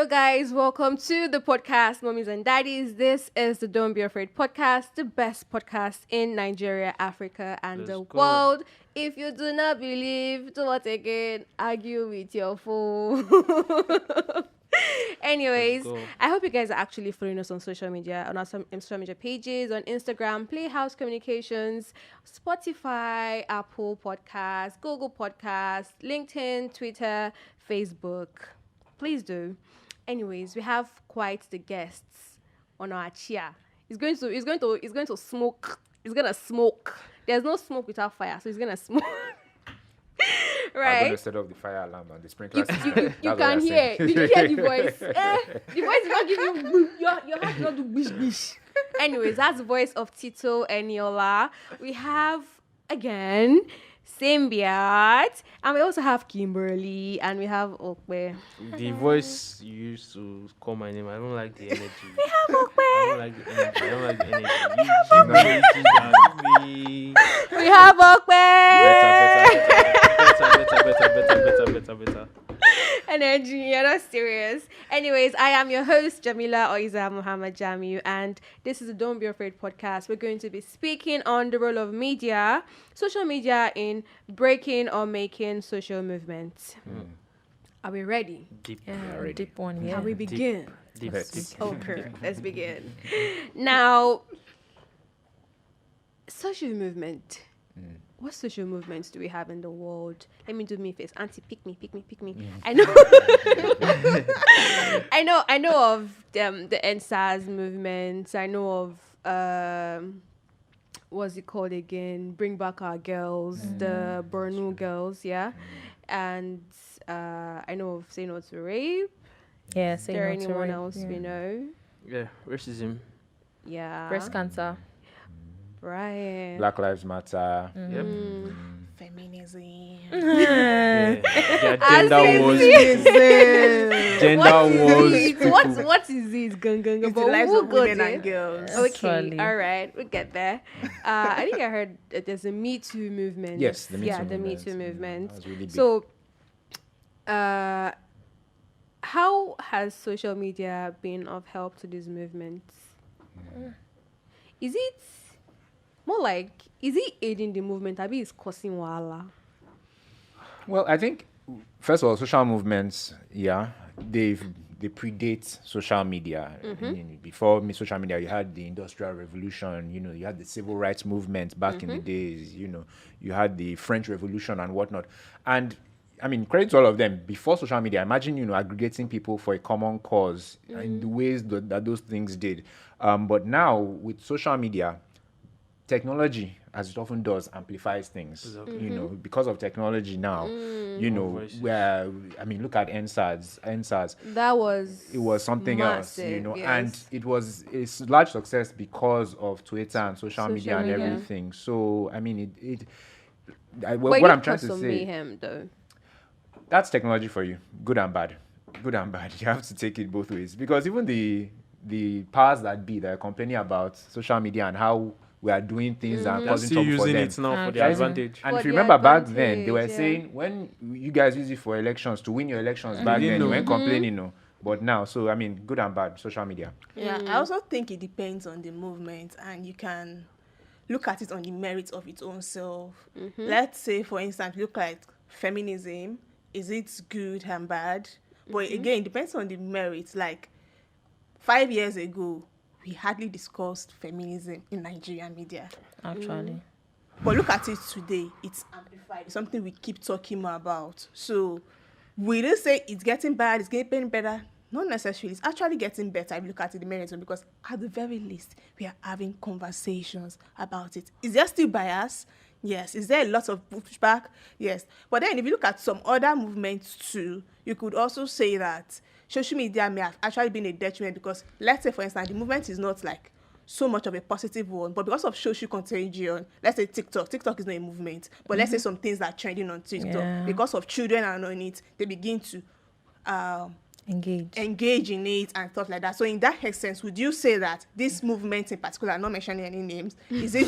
Hello guys, welcome to the podcast, Mummies and Daddies. This is the Don't Be Afraid podcast, the best podcast in Nigeria, Africa, and the world. If you do not believe, do what again? Argue with your fool. Anyways, I hope you guys are actually following us on social media, on our social media pages, on Instagram, Playhouse Communications, Spotify, Apple Podcasts, Google Podcasts, LinkedIn, Twitter, Facebook. Please do. Anyways, we have quite the guests on our chair. He's going to smoke. He's gonna smoke. There's no smoke without fire, so he's gonna smoke. Right. I'm going to set off the fire alarm and the sprinkler system. You can hear. Did you hear the voice? The voice did not give you. Your heart did not do bish bish. Anyways, that's the voice of Tito Eniola. We have again Symbiot, and we also have Kimberly, and we have Okwe. The voice you used to call my name, I don't like the energy. We have Okwe. I don't like the energy. I don't like the energy. We have Okwe. Better. Energy, you're not serious. Anyways, I am your host, Jamila Oiza Muhammad Jamiu, and this is the Don't Be Afraid podcast. We're going to be speaking on the role of media, social media in breaking or making social movements. Are we ready? Deep. Yeah, deep one, yeah. Can we begin? Deep. Okay, let's begin. Now, social movement. What social movements do we have in the world? Let me do me first. Auntie, pick me. I know. I know of the NSAS movement. I know of what's it called again? Bring Back Our Girls, the Borno girls, yeah. And I know of Say No to Rape. Yeah, Is there anyone else we know? Yeah, racism. Yeah. Breast cancer. Right. Black Lives Matter. Yep. Feminism. Yeah, As gender it wars. is. Gender wars. What is it? Gang. It's the But lives we'll of go women there. and girls. Okay, Actually. all right, we'll get there. I think I heard that there's a Me Too movement. Yes, the Me Too the Me movement. Too movement. That was really big. So, how has social media been of help to these movements? Is it more like, is it aiding the movement? Abi is causing wahala? Well, I think, first of all, social movements, they predate social media. Before social media, you had the Industrial Revolution, you had the Civil Rights Movement back in the days, you had the French Revolution and whatnot. And, I mean, credit to all of them. Before social media, imagine, aggregating people for a common cause in the ways that those things did. But now, with social media, technology, as it often does, amplifies things. Exactly. Because of technology now, where, I mean, look at NSAS. That was It was something massive, else, yes. and it was a large success because of Twitter and social media and media. everything. So, I mean, But what I'm trying to say, mayhem, though. that's technology for you, good and bad. You have to take it both ways, because even the powers that be that are complaining about social media and how we are doing things and They're causing still trouble for using them. it now for Guys, their advantage. And For if you the remember back then, they were advantage, saying when you guys use it for elections to win your elections back didn't then, you know. weren't complaining, no. But now, so I mean, good and bad, social media. Yeah, I also think it depends on the movement, and you can look at it on the merits of its own self. Let's say, for instance, look at feminism. Is it good and bad? But again, it depends on the merits. Like 5 years ago, we hardly discussed feminism in Nigerian media. Actually. But look at it today. It's amplified. It's something we keep talking more about. So we didn't say it's getting bad, it's getting better. Not necessarily. It's actually getting better if you look at it the mechanism, because at the very least, we are having conversations about it. Is there still bias? Yes. Is there a lot of pushback? Yes. But then if you look at some other movements too, you could also say that social media may have actually been a detriment, because let's say, for instance, the movement is not like so much of a positive one, but because of social contagion, let's say TikTok is not a movement, but let's say some things that are trending on TikTok, because of children are on it, they begin to engage in it and stuff like that. So in that sense, would you say that this movement in particular, I'm not mentioning any names, is it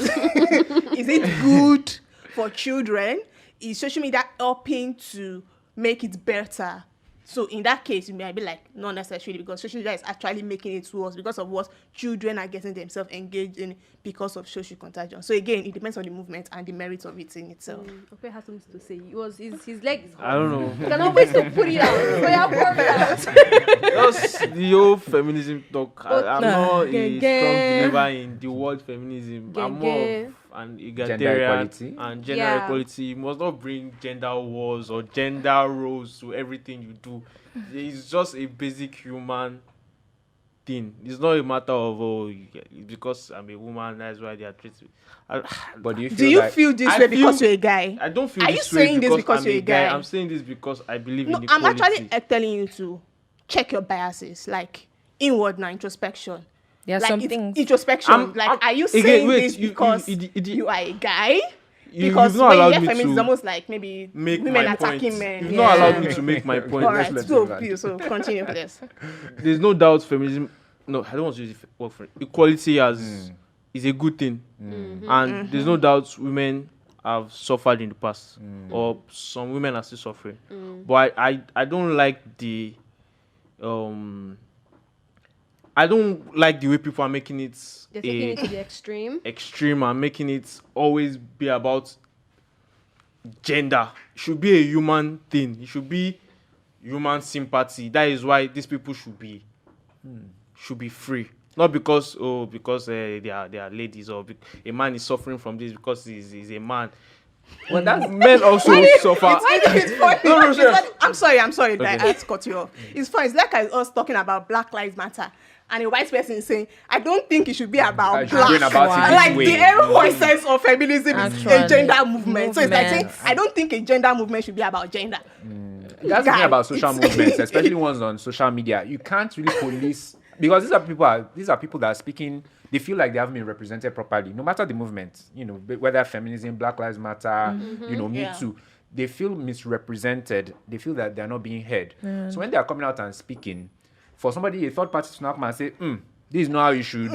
is it good for children? Is social media helping to make it better So in that case, you might be like, not necessarily, because social media is actually making it worse because of what children are getting themselves engaged in because of social contagion. So again, it depends on the movement and the merits of it in itself. Ope has something to say. His leg is I don't know. You cannot wait to put it out. So you have worked out. Just the whole feminism talk. I'm not a Gang, strong believer in the word feminism. Gang, I'm more gang. of an Gender egalitarian equality. and gender Yeah. equality. You must not bring gender wars or gender roles to everything you do. It's just a basic human thing. It's not a matter of because I'm a woman, that's why they are treated. But do you feel Do you like feel this I way because feel- you're a guy? I don't feel Are you this way saying this because I'm you're a guy? I'm saying this because I believe No, in I'm equality. actually telling you to check your biases, like inward now, introspection. There are Like some it's things. introspection. Are you again, saying wait, this you- because you- you are a guy? You've Because not when you allowed hear me feminism, it's to almost like maybe make women my attacking point. men. You've Yeah. not allowed me to make my point. All right, let's so leave that. please, so continue, please. There's no doubt feminism. No, I don't want to use the word for equality as is a good thing, and there's no doubt women have suffered in the past, or some women are still suffering. But I don't like the I don't like the way people are making it They're taking it to the extreme. extreme and making it always be about gender. It should be a human thing. It should be human sympathy. That is why these people should be free. Not because they are ladies, or a man is suffering from this because he's a man. well, that's Men also suffer. It's funny. No, It's sure. funny. I'm sorry that Okay. I had to cut you off. It's funny. It's like I was talking about Black Lives Matter, and a white person is saying, I don't think it should be about should black. be about it Like this the way. everyone sense of feminism is a Actually, gender movement. So it's like saying, movement. I don't think a gender movement should be about gender. that's the Guy, thing about social it's- movements, especially ones on social media. You can't really police because these are people that are speaking. They feel like they haven't been represented properly, no matter the movement. You know, whether feminism, Black Lives Matter, you know, Me Yeah. Too. They feel misrepresented. They feel that they're not being heard. So when they are coming out and speaking, for somebody, a third party to now come and say, this is not how you should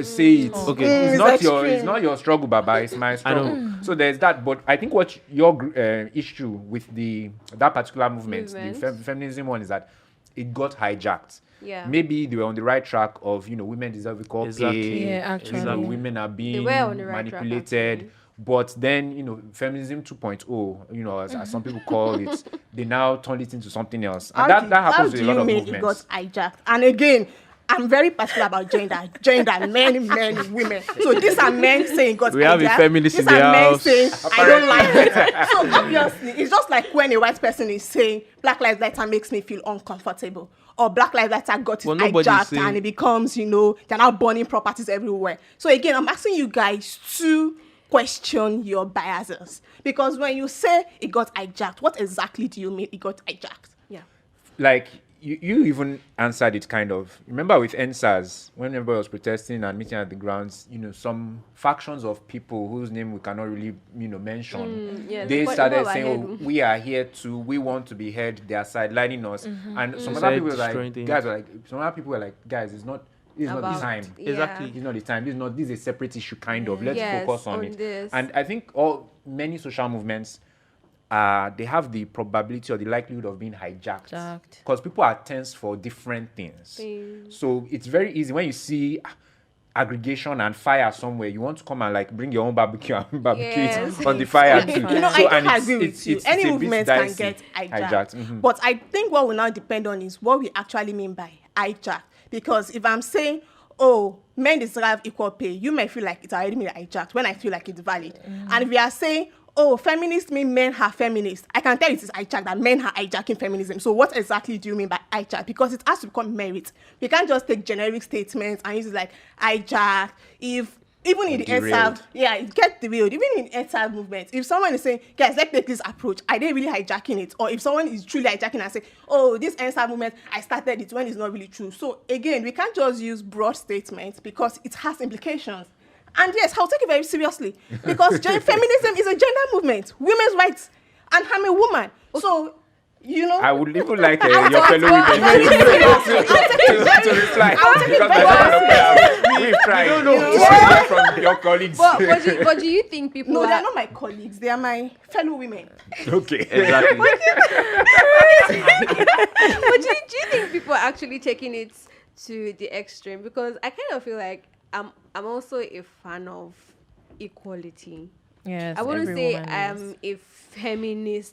say it. Okay. It's It's not extreme. it's not your struggle, Baba. It's my struggle. So there's that. But I think what your issue with that particular movement, the feminism one, is that it got hijacked. Yeah. Maybe they were on the right track of women deserve equal Exactly. pay. Yeah, actually. Women are being were on the right track, manipulated. actually. But then, feminism 2.0, as some people call it, they now turned it into something else. And that happens with a lot of How do you mean movements. it got hijacked? And again, I'm very particular about gender, men, women. So these are men saying God. We have a feminist These in the are men house. saying I don't like it. So obviously, it's just like when a white person is saying Black Lives Matter makes me feel uncomfortable, or Black Lives Matter got it Well, nobody's hijacked saying- and it becomes, they're now burning properties everywhere. So again, I'm asking you guys to question your biases, because when you say it got hijacked, what exactly do you mean it got hijacked? Yeah. Like you even answered it kind of. Remember with NSAS, when everybody was protesting and meeting at the grounds, some factions of people whose name we cannot really mention, yes, they but started what saying, ahead. we are here to, we want to be heard, they are sidelining us. And some other Side people were destroying like, things. guys were like, some other people were like, guys, it's not the About- time. yeah. Exactly. It's not the time. This is a separate issue, kind of. Let's Yes, focus on on it. this. And I think many social movements, they have the probability or the likelihood of being hijacked. Hijacked. Because people are tense for different things. So it's very easy when you see aggregation and fire somewhere, you want to come and like bring your own barbecue and barbecue Yes. it on the fire too. I and do it's- agree with it's- you. it's Any a bit movement can dicey. get hijacked. Mhm. But I think what will now depend on is what we actually mean by hijacked. Because if I'm saying, men deserve equal pay, you may feel like it's already been hijacked when I feel like it's valid. And if we are saying, feminists mean men are feminists, I can tell it is hijacked, that men are hijacking feminism. So what exactly do you mean by hijacked? Because it has to become merit. We can't just take generic statements and use it like hijacked. Even in the Derailed. ESAV, it gets derailed. Even in ESAV movement, if someone is saying, guys, let's take this approach, are they really hijacking it? Or if someone is truly hijacking and say, this ESAV movement, I started it when it's not really true. So again, we can't just use broad statements because it has implications. And yes, I'll take it very seriously because feminism is a gender movement, women's rights, and I'm a woman. So, I would even like your fellow women to reply. I'll take it Because very we've tried. don't know. To hear from your colleagues. But do you think people No, are... they're not my colleagues. They are my fellow women. Okay. Exactly. But do you think people are actually taking it to the extreme? Because I kind of feel like I'm also a fan of equality. Yes. I wouldn't every say woman I'm is. a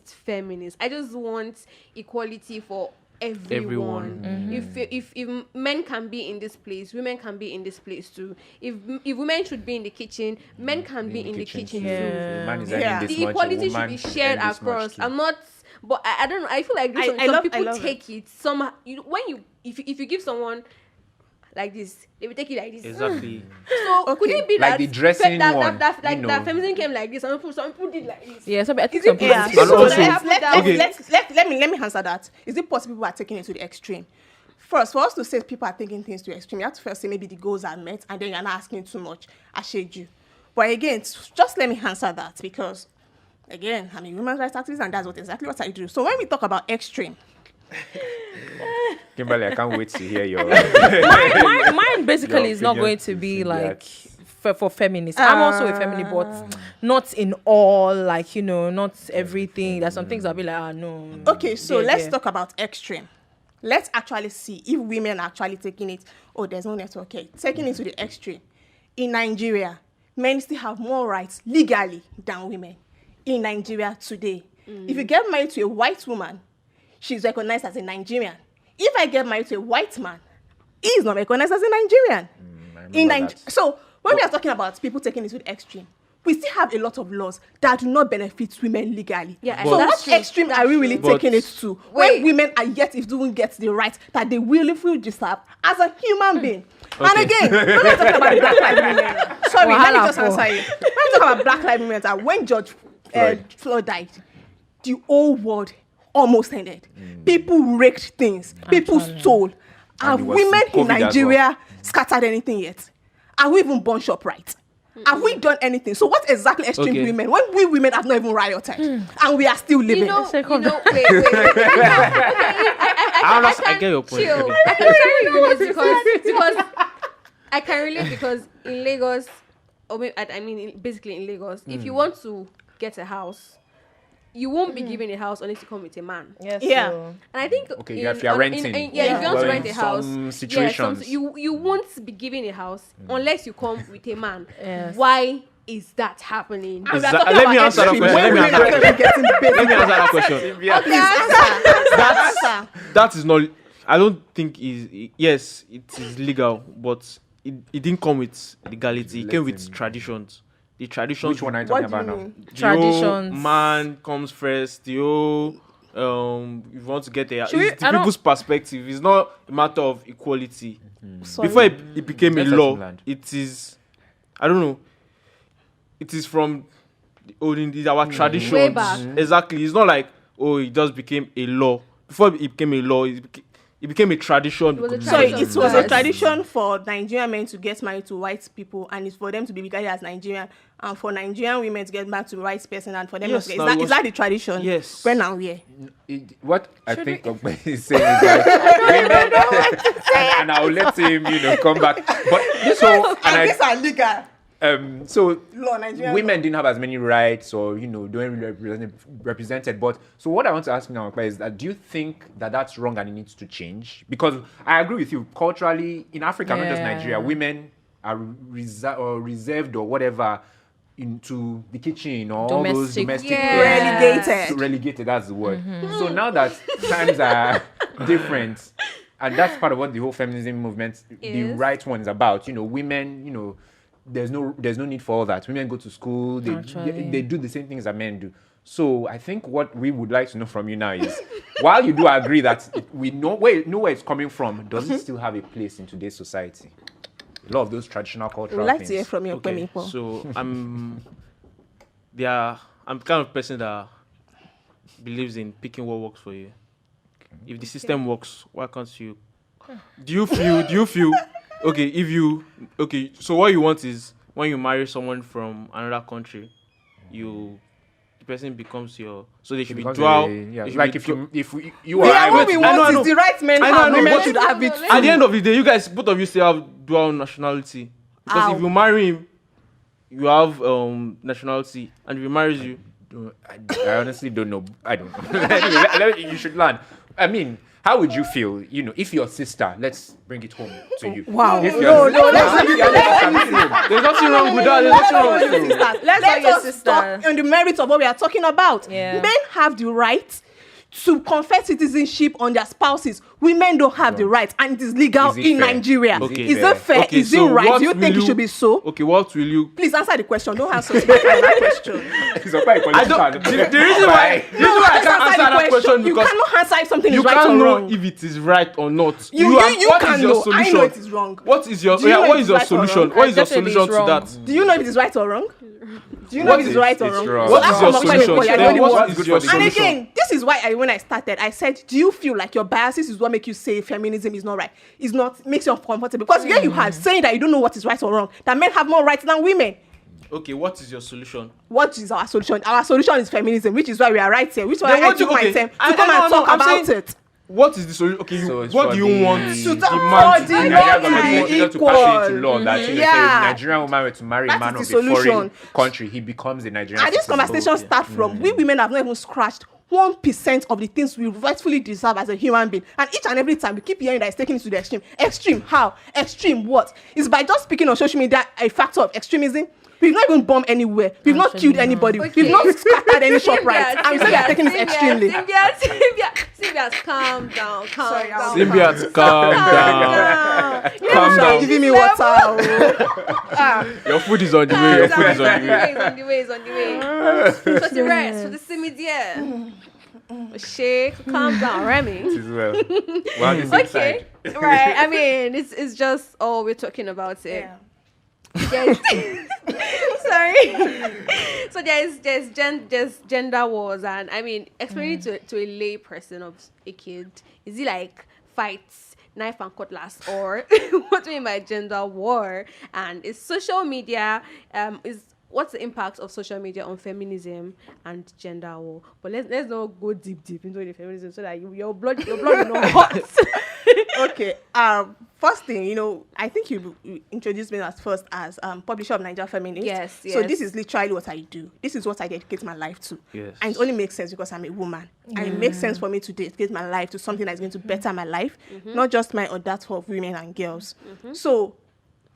feminist. I just want equality for everyone. If men can be in this place, women can be in this place too. If women should be in the kitchen, men can be in the kitchen too. too. A man is Yeah. earning this The much, a equality should woman be is shared earning this much across. too. I'm not, but I don't know. I feel like some I people love take it. If you give someone like this, they will take it like this. Exactly. So could Okay. it be Like that the dressing one, that you know. that feminism came like this? Some people did like this. Yeah, so I think Is some it, people. yeah. And So also- let me answer that. Is it possible people are taking it to the extreme? First, for us to say people are taking things to the extreme, you have to first say maybe the goals are met, and then you're not asking too much. I shade you. But again, just let me answer that because, again, I'm a human rights activist, and that's exactly what I do. So when we talk about extreme, Kimberly, I can't wait to hear your. Mine basically Your is not opinion going to is be in like that. for feminists. I'm also a feminist, but not in all, like, not everything. There's some things I'll be like, no. okay, so Yeah, let's yeah. talk about extreme. Let's actually see if women are actually taking it. Oh, there's no network. Okay, taking it to the extreme. In Nigeria, men still have more rights legally than women. In Nigeria today, if you get married to a white woman, she's recognized as a Nigerian. If I get married to a white man, he is not recognized as a Nigerian. I remember that. So when we are talking about people taking it to the extreme, we still have a lot of laws that do not benefit women legally. Yeah, so that's what true. extreme That's are we really true. taking it to? Wait. When women are yet if don't get the right that they willfully deserve as a human being. And Okay. again, we're not talking about the Black Lives Matter. Sorry, let me Wahala just for. answer you. When we talk about Black Lives Matter, when George Floyd died, the whole world almost ended. People wrecked things. People stole. Have it was women in COVID as well. Nigeria scattered anything yet? Have we even born shop right? Have we done anything? So what exactly extreme Okay. women when we women have not even rioted and we are still living? You know, Second. wait. I get your point. Chill. Okay. I can relate because I can relate because in Lagos, basically in Lagos, if you want to get a house, you won't be given a house unless you come with a man. Yes, Yeah. so- And I think Okay, if you're renting. if you want Well, to in rent a house, some situations. you won't be given a house unless you come with a man. Yes. Why is that happening? And we are Exa- talking let about me answer that extreme. question. When Let me women answer are that actually getting basic Let me answer that rights. question. Please answer. That is not. I don't think is. Yes, it is legal, but it didn't come with legality. It came with traditions. The traditions. Which one are you What talking do you about now? mean? The whole Traditions. man comes first. The whole if you want to get there, it's we- the I don't- people's perspective. It's not a matter of equality. Sorry. Before it became a Let's let law, him land. it is. I don't know. It is from the olden days, our traditions. Way back. Exactly. It's not like it just became a law. Before it became a law, it became a tradition. was a So tradition. it was a Yes. tradition for Nigerian men to get married to white people, and it's for them to be regarded as Nigerian, and for Nigerian women to get married to white person, and for them Yes, not to now get. it Is was- that the tradition? Yes. When and where? What I think Ogbe is saying is that women, and I'll let him, come back. But so, And these are legal so law, Nigerian women law. didn't have as many rights, or don't really represented. But so what I want to ask now is that do you think that that's wrong and it needs to change? Because I agree with you. Culturally, in Africa, not just Yeah. Nigeria, women are reserved or whatever into the kitchen or all those Domestic. domestic Yeah. things. Relegated. Relegated, that's the word. So now that times are different, and that's part of what the whole feminism movement, the Is. right one, is about. Women, there's no need for all that. Women go to school, they do the same things that men do. So I think what we would like to know from you now is, while you do agree that we know where it's coming from, does it still have a place in today's society? A lot of those traditional cultural We'd like things. to hear from you, Okay, Kwemipo. so I'm the kind of person that believes in picking what works for you. If the system works, why can't you? Do you feel okay, so what you want is when you marry someone from another country, the person becomes your, so they should be Because dual. they- yeah, they should like be if dual- you or I What went we to- I know, want is the right men I know, have. I know, Women but- should have it. At the end of the day, you guys, both of you still have dual nationality. Because Ow. if you marry him, you have nationality, and if he marries you, I honestly don't know. I don't know. Anyway, you should learn. I mean, how would you feel, you know, if your sister, let's bring it home to you. Wow. If No, your no, There's nothing wrong with that. There's nothing wrong with that. Let's Let not your us sister. talk on the merits of what we are talking about. Yeah. Men have the right to confer citizenship on their spouses. Women don't have the right, and it is legal Is it in fair? Nigeria. Is it Is it fair? Okay, Is it so right? what Do you will think it should be so? Okay, what will you? Please answer the question. Don't answer that question. It's a quite I don't. The reason why I can't answer that question You because cannot answer if something you is right can't or know wrong. if it is right or not. You what can is your know. I solution? know it is wrong. What is your Do you know what it is is your right or solution? wrong? What is your Definitely solution it's to wrong. that? Do you know if it is right or wrong? Do you know What if it is is- right or it's wrong? wrong. So What that's is your what I'm solution? saying, you're the Then only what one. is your And solution? again, this is why when I started, I said, do you feel like your biases is what make you say feminism is not right? It's not, makes you uncomfortable. Because here you have saying that you don't know what is right or wrong, that men have more rights than women. Okay, what is your solution? What is our solution? Our solution is feminism, which is why we are right here, which is why Then I what took you- my okay, time to I- come I and know, talk I'm about saying- it. What is the solution? Okay, So it's what for do you the- want To the the man to body. do? Nigeria government wanted to pass it into Equal. law that you know, Yeah. if a Nigerian woman were to marry That a man is of the a foreign solution. country, he becomes a Nigerian And this citizen. conversation starts from we women have not even scratched 1% of the things we rightfully deserve as a human being. And each and every time we keep hearing that it's taken it to the extreme. Extreme how? Extreme what? It's by just speaking on social media a factor of extremism. We've not even bombed anywhere. We've not Actually, killed no. anybody. Okay. We've not scattered any shop right. And we said they're taking it extremely. Sylvia, calm down, calm Sorry, down. Sylvia, calm down. Calm down. Giving me water. Oh. Your food is on the way. Your food is on the way. It's on the way, it's on the way. So the rest, for the simidia. Shake, calm down, Remy. As well. Well, on the same Okay, side. right. I mean, it's just all we're talking about it. Yeah. There's, sorry. So there's gender wars, and I mean, explaining to a lay person of a kid, is it like fights, knife and cutlass, or what do you mean by gender war? And is social media what's the impact of social media on feminism and gender war? But let's not go deep into the feminism so that your blood will not hot. Okay. First thing, I think you introduced me as publisher of Nigeria Feminist. Yes, So yes. this is literally what I do. This is what I dedicate my life to. Yes. And it only makes sense because I'm a woman. And it makes sense for me to dedicate my life to something that's going to better my life, not just mine or that of women and girls. So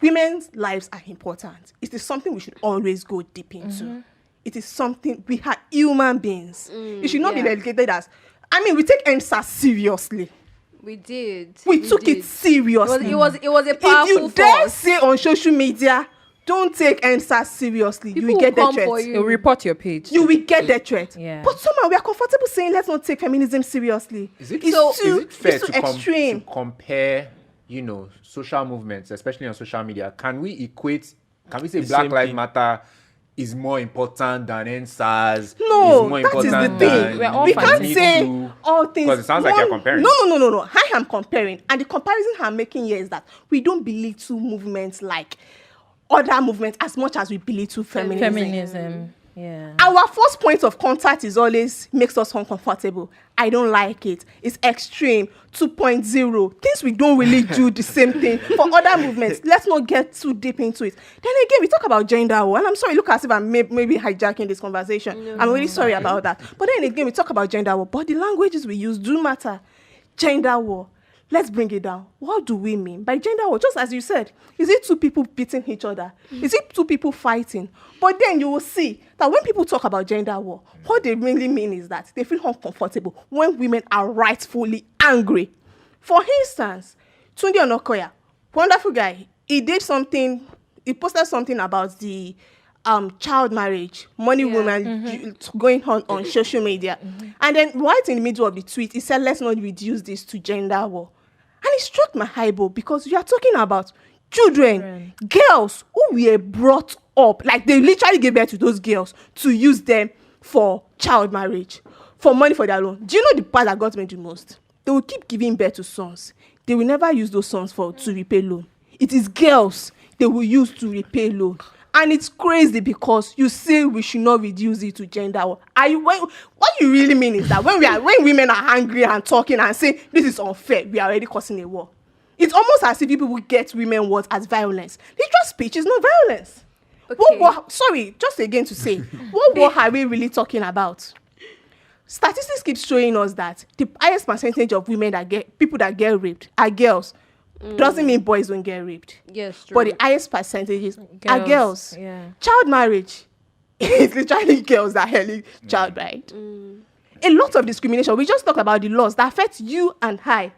women's lives are important. It is something we should always go deep into. It is something we are human beings. It should not be yeah. relegated as. We take ENSA seriously. We did. We took did. it seriously. It was a If powerful you dare force. say on social media, don't take ENSA seriously, People you will get will the come threat. for you. You'll report your page. You will get the threat. Yeah. But somehow we are comfortable saying let's not take feminism seriously. Is it, It's is too, it fair it's too to, extreme. to compare, social movements, especially on social media? Can we say The Black same Lives thing. Matter is more important than NSAS? No, is more that is the important thing. than We're all We fighting can't Me say Too? all things. Because it sounds like you're comparing. No. I am comparing. And the comparison I'm making here is that we don't belittle movements like other movements as much as we belittle feminism. Feminism. Yeah. Our first point of contact is always makes us uncomfortable. I don't like it. It's extreme. 2.0. Things we don't really do the same thing. For other movements, let's not get too deep into it. Then again, we talk about gender war. And I'm sorry, look as if I'm maybe hijacking this conversation. I'm really sorry about that. But then again, we talk about gender war. But the languages we use do matter. Gender war. Let's bring it down. What do we mean by gender war? Just as you said, is it two people beating each other? Is it two people fighting? But then you will see that when people talk about gender war, what they really mean is that they feel uncomfortable when women are rightfully angry. For instance, Tunde Onokoya, wonderful guy, he posted something about the child marriage, money women going on social media. And then right in the middle of the tweet, he said, let's not reduce this to gender war. And it struck my eyeball because we are talking about children, girls who were brought up, like they literally gave birth to those girls to use them for child marriage, for money for their loan. Do you know the part that got me the most? They will keep giving birth to sons. They will never use those sons to repay loan. It is girls they will use to repay loan. And it's crazy because you say we should not reduce it to gender war. What you really mean is that when women are angry and talking and saying this is unfair, we are already causing a war. It's almost as if people get women words as violence. Literal speech is not violence. Okay. Sorry, just again to say, what war are we really talking about? statistics keep showing us that the highest percentage of women people that get raped are girls. Doesn't mean boys don't get raped. Yes, true. But the highest percentages are girls. Yeah. Child marriage is literally girls that held child, right? A lot of discrimination. We just talk about the laws that affect you and I.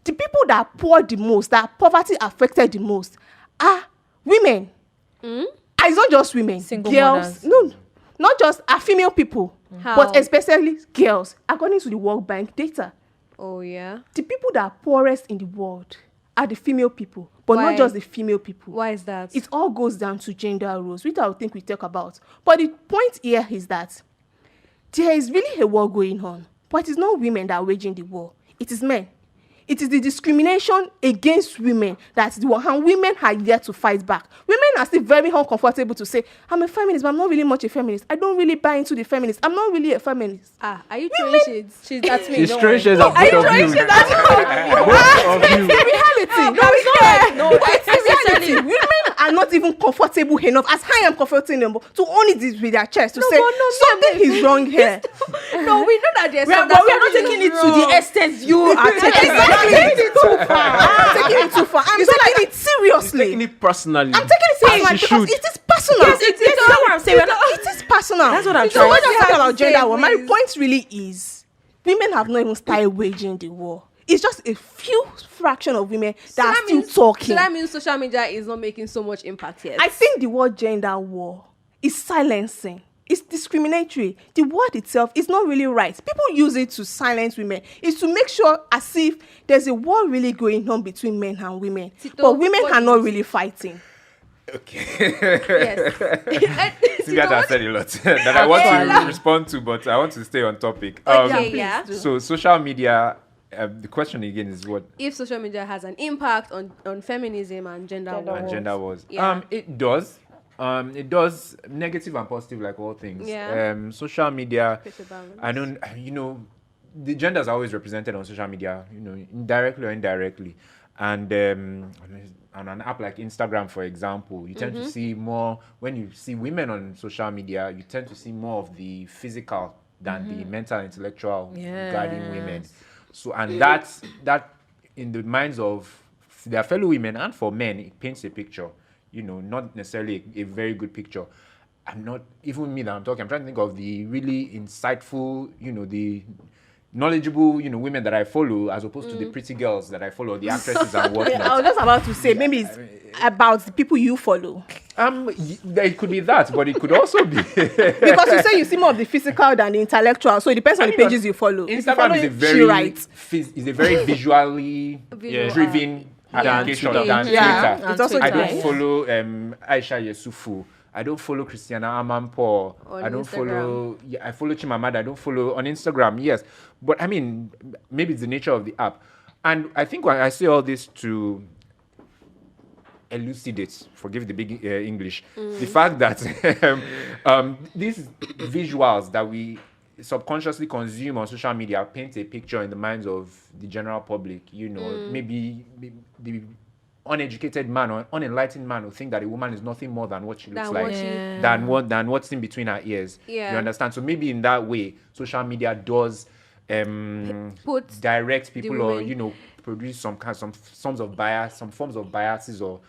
The people that are poor the most, that poverty affected the most, are women. And it's not just women. Single girls. mothers. No, not just are female people, How? but especially girls. According to the World Bank data, Oh yeah. the people that are poorest in the world are the female people, but Why? not just the female people. Why is that? It all goes down to gender roles, which I would think we talk about. But the point here is that there is really a war going on, but it's not women that are waging the war. It is men. It is the discrimination against women that is the war, and women are there to fight back. Women are still very uncomfortable to say, I'm a feminist, but I'm not really much a feminist. I don't really buy into the feminist. I'm not really a feminist. Are you throwing shades? That's me. She's don't throwing worry. shades at both of you. Both of you. Reality. No, it's not. No, It's a reality. Women are not even comfortable enough, as I am comfortable, to own it with their chest to say something is wrong here. No, we know that there's but we are not taking it to the extent you are taking it. I'm taking it too far. I'm taking it too far. I'm taking it seriously. Taking it personally. I'm taking it seriously As you because should. it is personal. Yes, it is. That's what I'm saying. We're not- It is personal. That's what I'm So trying when to you're talking about say, gender war, my please. point really is women have not even started waging the war. It's just a few fraction of women that are still talking. So that means social media is not making so much impact yet. I think the word gender war is silencing. It's discriminatory. The word itself is not really right. People use it to silence women. It's to make sure as if there's a war really going on between men and women. Tito, But women what are do not you really fighting. Yes. Sylvia has said a lot that I want to respond to, but I want to stay on topic. Okay, yeah. So social media, the question again is what If social media has an impact on feminism and gender Gender wars. wars. gender was. Yeah. It does. It does negative and positive like all things. Yeah. Social media, Create a balance. I don't, the genders are always represented on social media, indirectly or indirectly. And on an app like Instagram, for example, you tend to see more, when you see women on social media, you tend to see more of the physical than the mental, intellectual regarding women. So, and that in the minds of their fellow women and for men, it paints a picture, not necessarily a very good picture. I'm not, even me that I'm talking, I'm trying to think of the really insightful, the knowledgeable, women that I follow, as opposed to the pretty girls that I follow, the actresses and I whatnot. was just about to say, maybe it's about the people you follow. It could be that, but it could also be Because you say you see more of the physical than the intellectual, so it depends on the pages you follow. If you follow Instagram is a it, very she writes. is a very visually driven application Twitter. than Yeah, Twitter. it's also I Twitter. don't follow Aisha Yesufu. I don't follow Christiana Amanpour. On I don't Instagram. follow. Yeah, I follow Chimamanda. I don't follow on Instagram. Yes, but I mean, maybe it's the nature of the app. And I think when I say all this to elucidate, forgive the big English, the fact that these visuals that we subconsciously consume on social media paint a picture in the minds of the general public. Maybe the uneducated man or unenlightened man will think that a woman is nothing more than what she looks Than like, what she- than what's in between her ears. Yeah. You understand? So maybe in that way, social media does Put direct people the or women- produce some forms of biases or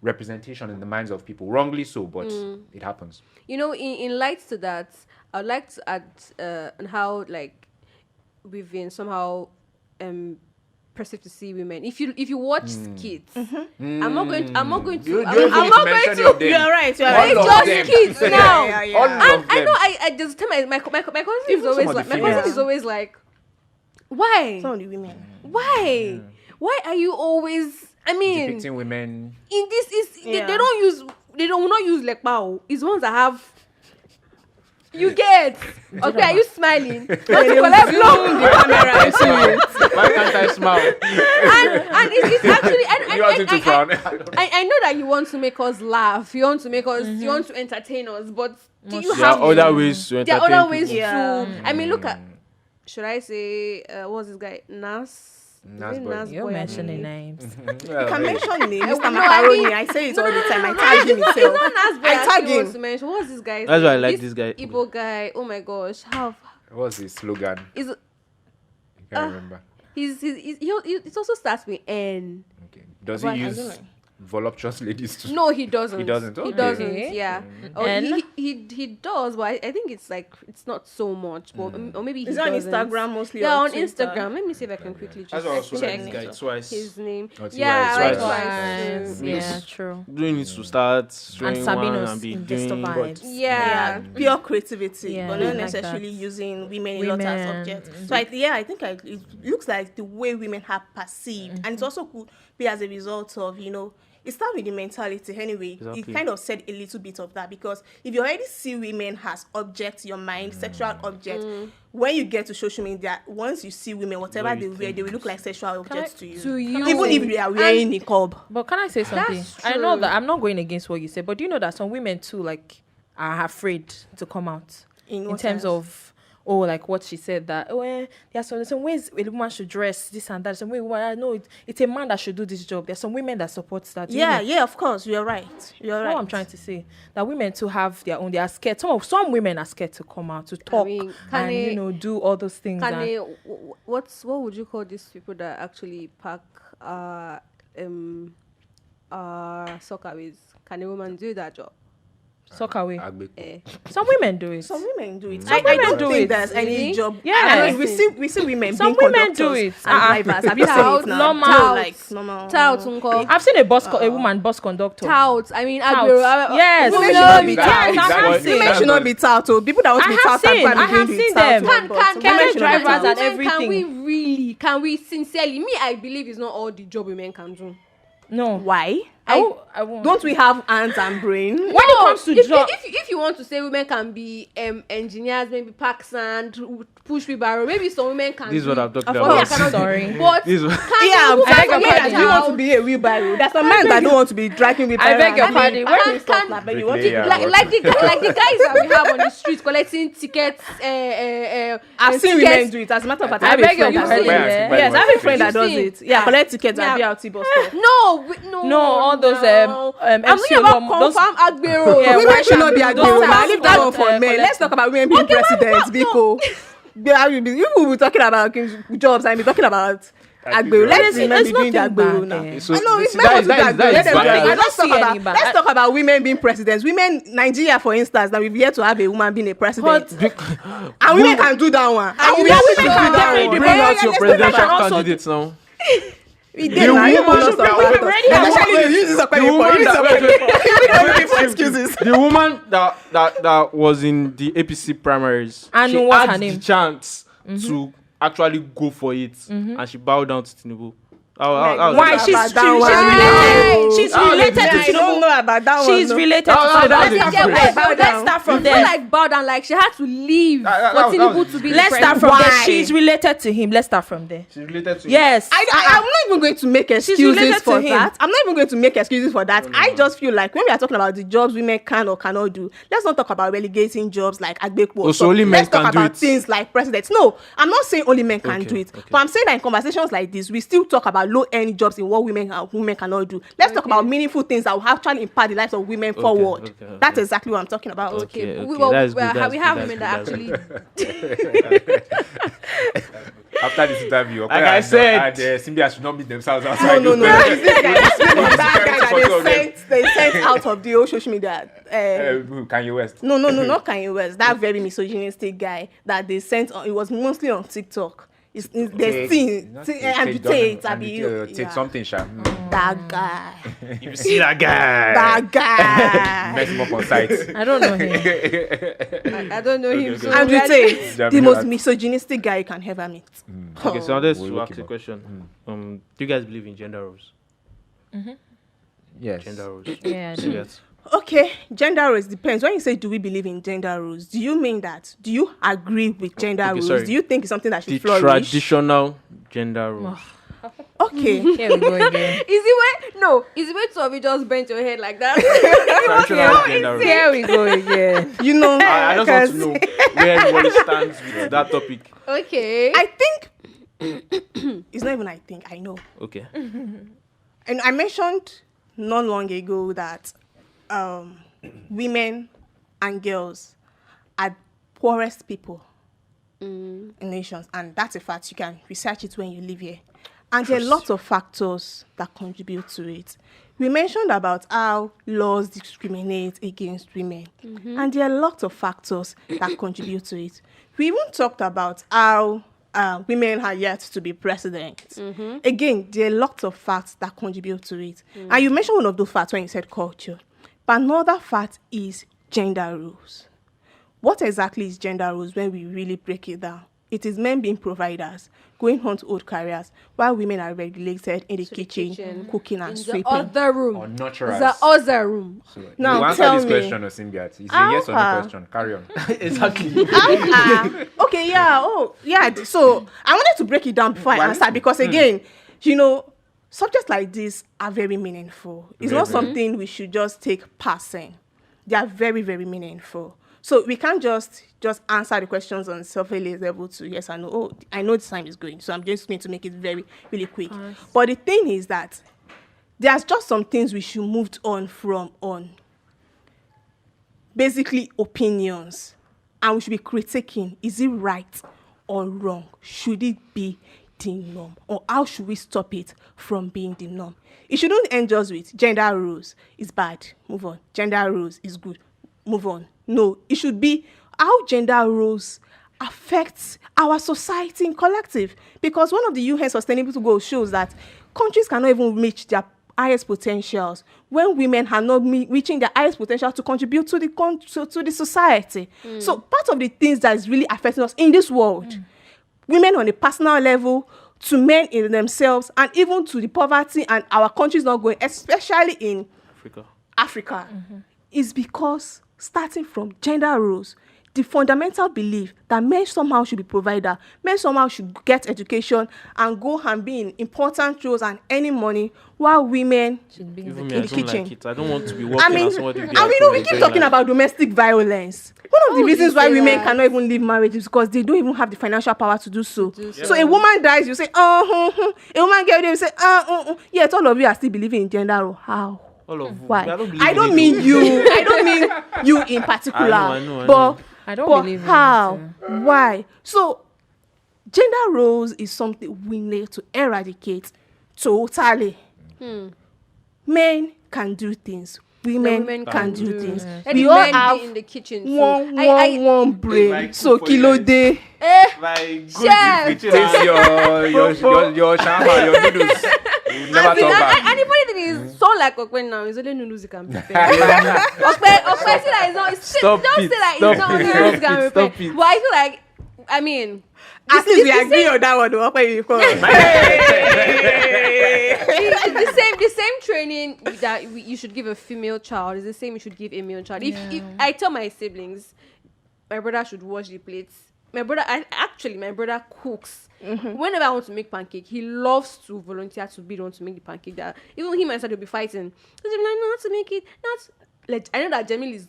representation in the minds of people, wrongly so, but it happens. In light to that, I'd like to add on how we've been somehow perceived to see women. If you watch kids, I'm not going to. I'm not going You to. don't I'm need not to mention going any of to. them. You're right. You're All right. It's of just them. kids now. Yeah. All And of I them. know. There's a time my cousin is Even always some of like. the My cousin females. is always like, why? Some of the women. Why? Why are you always? I mean, Depicting women. in this is Yeah. they don't use. They will not use like pow. It's ones that have. You get. Okay, are you smiling? Not to collect blow. Why can't I smile? And it's actually and You want him to frown. I know that you want to make us laugh, you want to make us, you want to entertain us, but do you There have are other ways to there are entertain other ways people. Yeah. to? I mean, look at. Should I say what's this guy Nas? Nas Is it boy. Nas You're boy? mentioning names. You can mention name, No, Mr. I Macaroni. mean- I say it No, all no, the no, time. no, I no, tag him It's myself. not Nas boy. I I tag actually want him. to mention what's this guy? That's why I like this guy. Igbo guy. Oh my gosh, how What's his slogan? Is You can't remember. it also starts with N. Okay. Does But I he don't use know. voluptuous ladies too? No, he doesn't. He doesn't. He Okay. doesn't. Okay. Yeah. Or N? he does, but I think it's like it's not so much. But or maybe he Is it on doesn't. Instagram mostly? Yeah, or on Twitter? Instagram. Let me see if I can quickly That's just also check like this guy twice. his name. Oh, it's Yeah, Twice. like Twice. twice. Yeah, true. Doing it to start showing And one Sabino's and be investor doing. vibes. Yeah. Pure creativity, Yeah, but I not like necessarily that. using women in lots of Women. subjects. So I think it looks like the way women have perceived, and it also could be as a result of it starts with the mentality anyway. Exactly. It kind of said a little bit of that, because if you already see women as objects, your mind, sexual objects, when you get to social media, once you see women, whatever What they you wear, they will look like sexual objects to you. To you. Even if they are wearing niqab. But can I say something? That's I know true. that I'm not going against what you said, but do you know that some women too are afraid to come out In in what terms sense? of like what she said, that there are some ways a woman should dress this and that. Some way I know it's a man that should do this job. There's some women that supports that. Yeah, of course, you're right. You're That's right. what I'm trying to say. That women too have their own. They are scared. Some women are scared to come out to talk mean, can and they- do all those things. Can and- they, what would you call these people that actually pack soccer with? Can a woman do that job? Suck away. Agbe. Some women do it. Some women do it. Some I women don't do think it. there's any Really? job. Yeah. I mean, we see women Some being women do conductors it. and drivers. Have you seen Tout, it now? normal. Tout, like normal. Tout, unko. I've seen a woman bus conductor. Tout. I mean, Tout. Agbero. Yes. Women No, should not be yes, tout. I have Exactly. seen. Women should not be tout. Oh. People that want to be I have tout are seen. going I to have be seen tout. them. But Can women should not be drivers tout. and Can everything. we really, sincerely, me, I believe it's not all the job women can do. No. Why? I won't. Don't we have hands and brain? When it comes to job, if you want to say women can be engineers, maybe pack sand, push wheelbarrow, maybe some women can. This is what I'm talking Of about. course, I cannot do Sorry. it. But This is what- can Yeah, you, I beg your beg your pardon. you want to be a wheelbarrow. There's some men that don't want to be dragging wheelbarrow. I beg your and pardon. being Where packing is- stuff can- now, but you want to Bricklayer. like the guys that we have on the street collecting tickets. I've seen tickets. women do it. As a matter of fact, I I have a beg your friend that pardon. does Buy it. and buy Yes, I have a one. friend that does You've it. seen? Yeah, collect tickets Yeah. and BRT bus stop. No, all those, I'm MC talking about Olom- those- confirm Agbero. Yeah, Women white should not be and Agbero. those I leave that that, one for men. collect- Let's talk about women being presidents. Biko. You will be talking about jobs. I'll be talking about Agbero. Let's It's women be doing the nothing Agbero bad now. there. So I know this- it's men want to do that is Agbero. Let them do bad. it. I don't see any bad. Let's talk about women being presidents. Women, Nigeria, for instance, that we've yet to have a woman being a president. And women can do that one. And we have women can do that definitely one. do Bring Yeah, out your let's talk presidential about- also- candidates now. We did now. You woman know should stuff be- about we us. already have- Especially you use this The woman for that- excuses. The woman that was in the APC primaries, I she know what's had her name. the chance to actually go for it, and she bowed down to Tinubu. Why? She's About that one. related. She's Oh, related yeah, to I don't Tinubu. know about that one. She's no. related to That was Tinubu. a Let's different- start from It's there. not like bow down, like she had to leave That for was- Tinubu to be the Let's start president. from there. Why? She's related to him. Let's start from there. She's related to Yes. I'm not even going to make related excuses to for him. that. I'm not even going to make excuses for that. I just feel like when we are talking about the jobs women can or cannot do, let's not talk about relegating jobs like Agbekwo. Oh, so only men let's talk can do about it. things like presidents. No, I'm not saying only men can Okay, do it. okay. But I'm saying that in conversations like this, we still talk about low-end jobs in what women cannot do. Let's talk about meaningful things that will actually impact the lives of women forward. okay. That's exactly what I'm talking about. Okay, we, okay, that's good, we that's have good, women that's that good, actually. After this interview, Like I said- and Symbia should not meet themselves outside. No. It's this guy. It's that guy Photo that of them. they sent out of the whole social media. Kanye West. No, not Kanye West. That very misogynistic guy that they sent on. It was mostly on TikTok. There's thing, amputate, Take something, Sha. that guy, If you see that guy, that guy, Mess him up on site. I don't know him. I don't know him. Okay. So we are- amputate, the Jamila. most misogynistic guy you can ever meet. okay, so I wanted We'll to look ask him a up. question. Do you guys believe in gender roles? Yes. Gender roles. Yeah, I do. Yes. Okay, gender roles depends. When you say do we believe in gender roles, do you mean that? Do you agree with gender Okay, roles? sorry. Do you think it's something that The should flourish? traditional gender roles. Okay. Here we go again. Is it way to have you just bent your head like that? Traditional gender roles. Here we go again. You know, I just want 'cause to know where everybody stands with that topic. Okay. I think it's not even I think, I know. Okay. And I mentioned not long ago that women and girls are poorest people in nations, and that's a fact. You can research it when you live here. And there are lots of factors that contribute to it. We mentioned about how laws discriminate against women. And there are lots of factors that contribute to it. We even talked about how women are yet to be president. Again, there are lots of facts that contribute to it. And you mentioned one of those facts when you said culture. But another fact is gender roles. What exactly is gender roles when we really break it down? It is men being providers, going on to old careers, while women are regulated in the kitchen, cooking and sweeping. The other room. Or nurturers. The other room. So Now, you answer tell this me. question, Osimbiat. It's a yes or no question. Carry on. Exactly. Okay, yeah. Oh, yeah. So I wanted to break it down before I answer because, again, subjects like this are very meaningful. It's not something we should just take passing. They are very, very meaningful. So we can't just answer the questions on surface level to yes or no. Oh, I know the time is going, so I'm just going to make it very, really quick. But the thing is that there's just some things we should move on from basically opinions, and we should be critiquing. Is it right or wrong? Should it be the norm, or how should we stop it from being the norm? It shouldn't end just with gender roles is bad, move on. Gender roles is good, move on. No, it should be how gender roles affect our society in collective. Because one of the UN Sustainable Goals shows that countries cannot even reach their highest potentials when women are not reaching their highest potential to contribute to the society. So part of the things that is really affecting us in this world, women on a personal level, to men in themselves, and even to the poverty and our countries not going, especially in Africa, is because starting from gender roles, the fundamental belief that men somehow should be provider, men somehow should get education and go and be in important roles and earning money, while women Should be Even in me, the I don't kitchen. like it. I don't want to be I working mean, as somebody. and we keep talking about domestic violence. One of the reasons why women cannot even leave marriage is because they don't even have the financial power to do so. So a woman dies, you say, a woman gets you say, yet all of you are still believing in gender role. How? All of you. Why? I don't believe in it, mean you. I don't mean you in particular. I know. But I don't but believe in how? it. Why? So gender roles is something we need to eradicate totally. Men can do things. Women can do things. Let We the all men have be in the kitchen. one brain. Like So for you kilo guys. day. Like, Chef. Taste your shawarma, your noodles. You never And the talk back. funny thing is, so like Okwe now, it's only noodles you can prepare. Okwe say that it's not. Stop Don't it, say that stop it's not it, only noodles you stop can it, prepare. stop it. But I feel like, I mean, At least we agree on that one. Though. the same training that you should give a female child is the same you should give a male child. If I tell my siblings, my brother should wash the plates. My brother cooks. Whenever I want to make pancake, he loves to volunteer to be the one to make the pancake. That even him and Sadi will be fighting. So they're like, no, how to make it. Not like I know that Jamil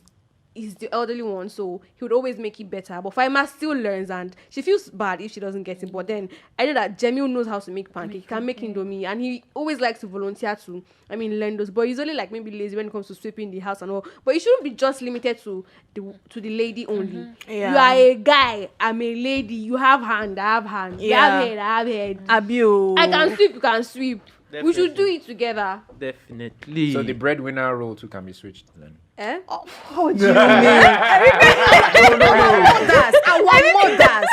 is the elderly one, so he would always make it better. But Faima still learns, and she feels bad if she doesn't get it. But then I know that Jamil knows how to make pancake. He can make indomie, and he always likes to volunteer to, learn those. But he's only like maybe lazy when it comes to sweeping the house and all. But it shouldn't be just limited to the lady only. Yeah. You are a guy, I'm a lady. You have hand, I have hand. You have head, I have head. Abio. I can sweep, you can sweep. We should do Definitely. it together. Definitely. So the breadwinner role too can be switched then. Eh? How do you mean? Our mothers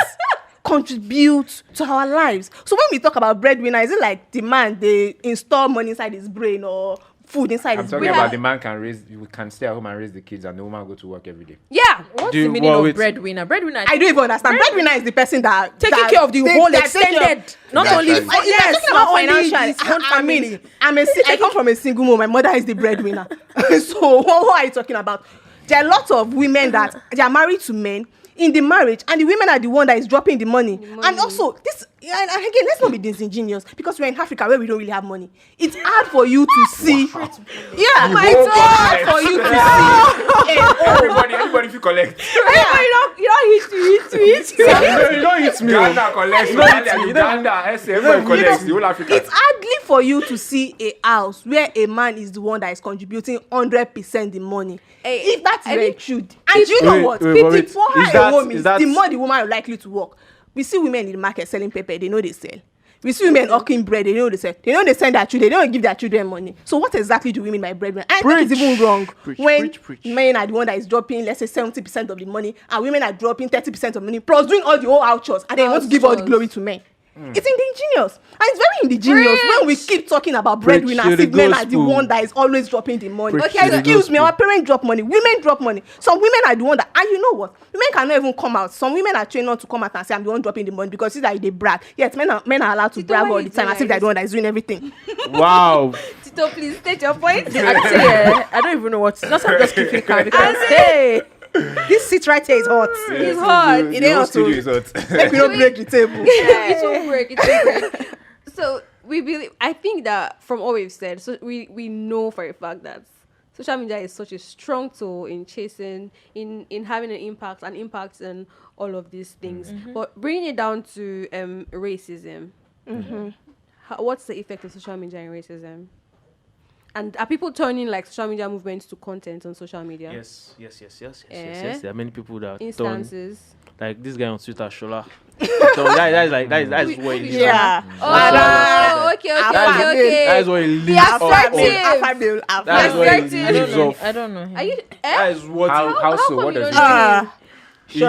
contribute to our lives. So when we talk about breadwinner, is it like the man they install money inside his brain or food inside I'm his talking brain? about the man can stay at home and raise the kids, and the woman go to work every day. Yeah. What's Do- the meaning well, of wait. breadwinner? Breadwinner. I don't even understand. Breadwinner is the person that taking that care of the take- whole that take care of- extended, not That's only right. for, Yes, yes, not not only financially. his own family. I come from a single mom. My mother is the breadwinner. So what are you talking about? There are lots of women that they are married to men in the marriage, and the women are the one that is dropping the money. And also this, and again, let's not be disingenuous because we're in Africa where we don't really have money. It's hard for you to see. Yeah, it's hard for you to see. Everybody if you collect. You You don't hit me. You don't hit me. Ghana collects. Uganda, SA, everybody collects. The whole Africa. It's hardly for you to see a house where a man is the one that is contributing 100% the money. If that's I very think- true. And you know what? wait. The poorer Is a that- woman is is, that- the more the woman is likely to work. We see women in the market selling pepper. They know they sell. We see women hawking bread. They know they sell. They know they send their children. They don't give their children money. So what exactly do we mean by breadwinner? I think it's even wrong when men are the one that is dropping, let's say 70% of the money, and women are dropping 30% of money, plus doing all the whole house chores, and they want to give all the glory to men. It's indigenous, and it's very indigenous when we keep talking about breadwinners. Preach the If men are the gospel. one that is always dropping the money. Preach Okay, the excuse me, gospel. our parents drop money, women drop money. Some women are the one that, and you know what? Women cannot even come out. Some women are trained not to come out and say, I'm the one dropping the money, because it's like they brag. Yes, men are allowed to Tito, brag why all you the time doing as if they're like the one that is doing everything. Wow. Tito, please state your point. Actually, I don't even know what. Not I'm just keeping calm because hey, this seat right here is hot. It's hot. It ain't The whole hot. studio is hot. Make we don't break the table. It won't break. It won't break. So we believe. I think that from all we've said, so we know for a fact that social media is such a strong tool in chasing, in having an impact on all of these things. But bringing it down to racism, what's the effect of social media in racism? And are people turning like social media movements to content on social media? Yes. Eh? There are many people that turn, Instances. like this guy on Twitter, Shola. So that is what he Yeah. Oh, okay. That is what he lives Yeah, off assertive. of. That is what he Assertive. lives off. I don't know him. Are you? That is what. How so? come What you does don't it know mean? him?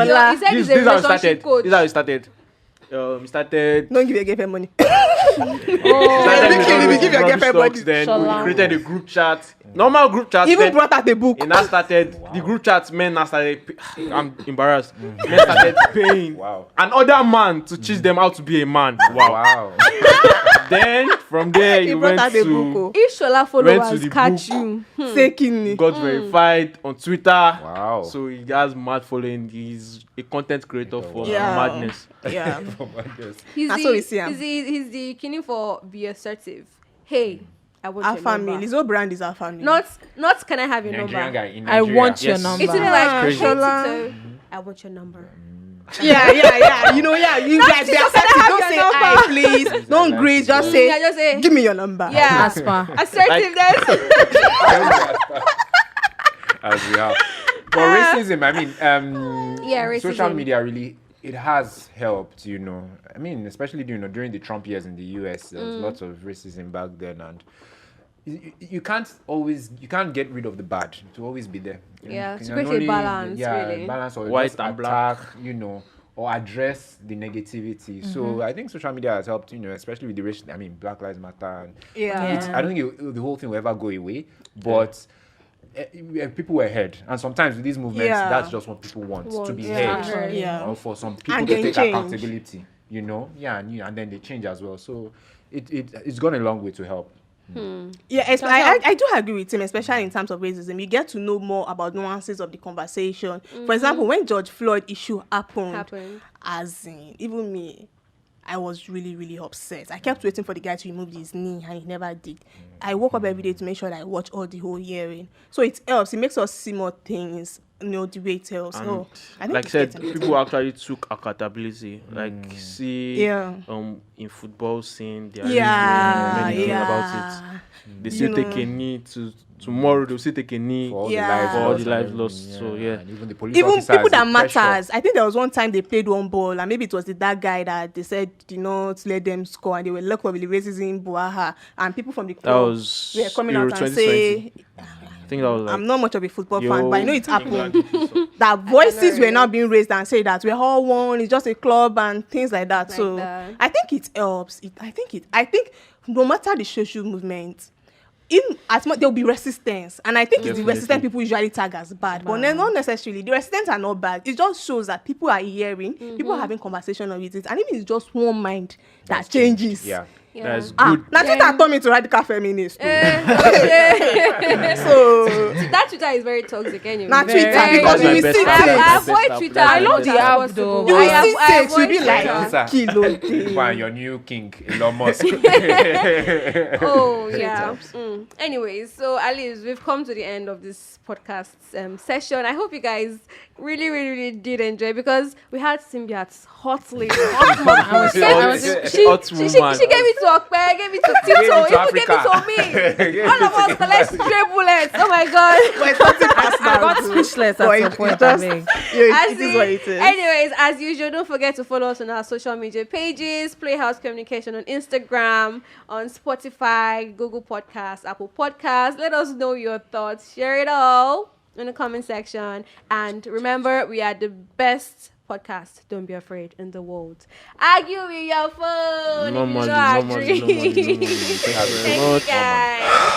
Shola. He said This he's a is how it relationship started. coach. This is how it started. He started. Don't give your girlfriend money. Started Let me with kill him, all those give your rubbish girlfriend talks, money. then Shola. we created a group chat. Normal group chat. Even then brought out a book. it now started. The group chat men now started. I'm embarrassed. Men started paying Wow. another man to teach them how to be a man. Wow. Then from there He you brought went out a to book. If Shola Went to followers the catch book. you, Say kidney. got verified on Twitter. Wow. So he has mad following. He's a content creator for Yeah. madness. Yeah. he's That's the, what we see am. he's the killing for be assertive. Hey, I want Our your family. number. His whole brand is our family. Not can I have your Nigerian number? guy in I Nigeria. want your Yes. number. It's like Ah, hey, Shola. Tito, I want your number. Yeah. You know, yeah. You guys be Tito, accepting. can I have Don't your say number? I, please. Don't greet. Just Yeah, say, just say give me your number. yeah. Aspa. Assertiveness. As we have. But racism, I mean, Yeah, social racism. media really, it has helped, you know. I mean, especially, you know, during the Trump years in the US, there was lots of racism back then, and you can't get rid of the bad. It will always be there. You Yeah, can to create a only- balance, yeah, really. balance or White just and attack, black. you know, or address the negativity. So I think social media has helped, you know, especially with the race. I mean, Black Lives Matter. And Yeah. I don't think the whole thing will ever go away, but people were heard, and sometimes with these movements, Yeah. that's just what people want to be Yeah. heard, Yeah. or for some people And to then take change. accountability. You know, and then they change as well. So it's gone a long way to help. Yeah, I do agree with him, especially in terms of racism. You get to know more about nuances of the conversation. For example, when George Floyd issue happened. As in, even me, I was really, really upset. I kept waiting for the guy to remove his knee, and he never did. I woke up every day to make sure that I watch all the whole hearing. So it helps. It makes us see more things, you know, the way it helps. And So I think like I it's said, getting people actually took accountability. Like see Yeah. in football scene, they are Yeah, really doing many things about yeah. it. They still take a knee to tomorrow. They'll still take a knee. For all Yeah. the lives For all lost the and lives everything, lost, so, yeah. And even the police Even officers, people that the pressure. matters. I think there was one time they played one ball, and maybe it was that guy that they said did not let them score, and they were lucky with the racism Buaha, and people from the That club was were coming Euro out and 2020. say, I think that was like I'm not much of a football yo, fan, but I know it England happened. did so. That voices were really. now being raised and say that we're all one, it's just a club and things like that. Like So that. I think it helps. I think no matter the social movement, there'll be resistance, and I think it's the Definitely. resistant people usually tag as bad, but then not necessarily. The resistance are not bad. It just shows that people are hearing, people are having conversation with it, and even it's just one mind that changes. Yeah. Yeah. That's good. Now Twitter turned me to radical feminist. Okay. So That Twitter is very toxic anyway. Not Very, Twitter, very because you toxic. will see I things. avoid Twitter. I as love much the as app, possible. though. you will I see things, you'll be avoid like, Twitter. kilo Find your new king, Elon Musk. Oh yeah. Anyways, so Alice, we've come to the end of this podcast session. I hope you guys really, really, really did enjoy, because we had Symbiat's hot lady, hot mom. Hot She woman. gave it to Okpe, gave it to Tito, even gave it to me. All of us collect stray bullets. Oh my god. But it's nothing I personal. got speechless But at some it's point. just- I mean. Yeah, As it is in- what it is. Anyways, as usual, don't forget to follow us on our social media pages, Playhouse Communication on Instagram, on Spotify, Google Podcasts, Apple Podcasts. Let us know your thoughts. Share it all in the comment section. And remember, we are the best podcast, don't be afraid, in the world. Argue with your phone. if you Normally, don't normally, agree. normally. Thank you very Thank much. you guys.